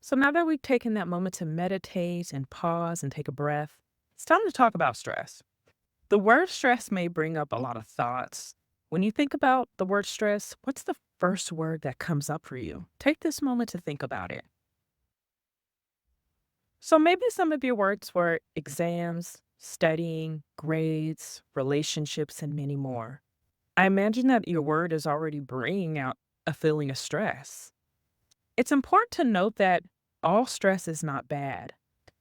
So now that we've taken that moment to meditate and pause and take a breath, it's time to talk about stress. The word stress may bring up a lot of thoughts. When you think about the word stress, what's the first word that comes up for you? Take this moment to think about it. So maybe some of your words were exams, studying, grades, relationships, and many more. I imagine that your word is already bringing out a feeling of stress. It's important to note that all stress is not bad.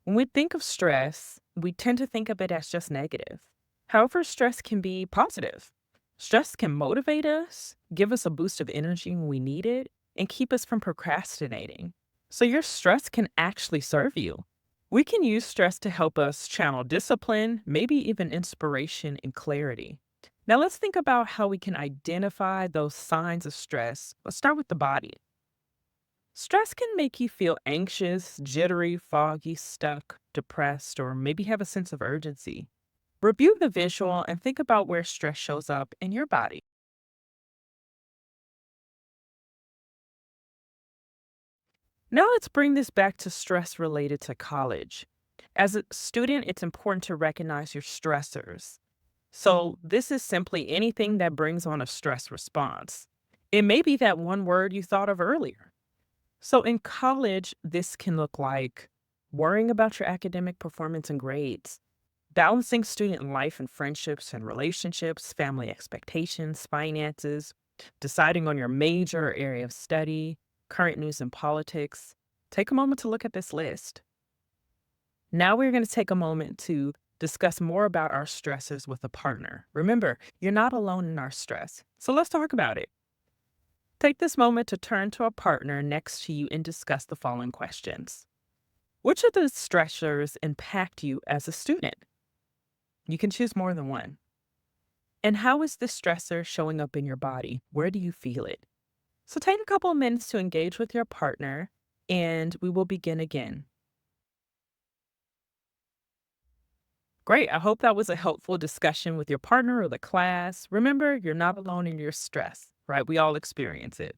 When we think of stress, we tend to think of it as just negative. However, stress can be positive. Stress can motivate us, give us a boost of energy when we need it, and keep us from procrastinating. So, your stress can actually serve you. We can use stress to help us channel discipline, maybe even inspiration and clarity. Now, let's think about how we can identify those signs of stress. Let's start with the body. Stress can make you feel anxious, jittery, foggy, stuck, depressed, or maybe have a sense of urgency. Review the visual and think about where stress shows up in your body. Now let's bring this back to stress related to college. As a student, it's important to recognize your stressors. So, this is simply anything that brings on a stress response. It may be that one word you thought of earlier. So in college, this can look like worrying about your academic performance and grades, balancing student life and friendships and relationships, family expectations, finances, deciding on your major or area of study, current news and politics. Take a moment to look at this list. Now we're going to take a moment to discuss more about our stresses with a partner. Remember, you're not alone in our stress. So let's talk about it. Take this moment to turn to a partner next to you and discuss the following questions. Which of the stressors impact you as a student? You can choose more than one. And how is this stressor showing up in your body? Where do you feel it? So take a couple of minutes to engage with your partner, and we will begin again. Great. I hope that was a helpful discussion with your partner or the class. Remember, you're not alone in your stress, right? We all experience it.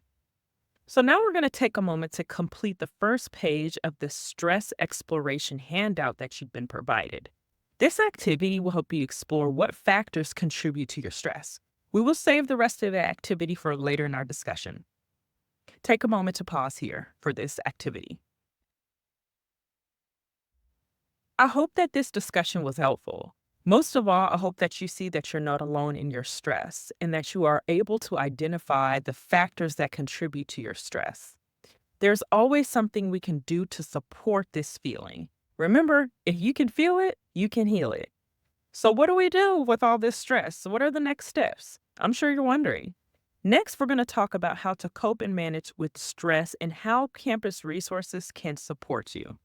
So now we're going to take a moment to complete the first page of the stress exploration handout that you've been provided. This activity will help you explore what factors contribute to your stress. We will save the rest of the activity for later in our discussion. Take a moment to pause here for this activity. I hope that this discussion was helpful. Most of all, I hope that you see that you're not alone in your stress and that you are able to identify the factors that contribute to your stress. There's always something we can do to support this feeling. Remember, if you can feel it, you can heal it. So, what do we do with all this stress? What are the next steps? I'm sure you're wondering. Next, we're going to talk about how to cope and manage with stress and how campus resources can support you.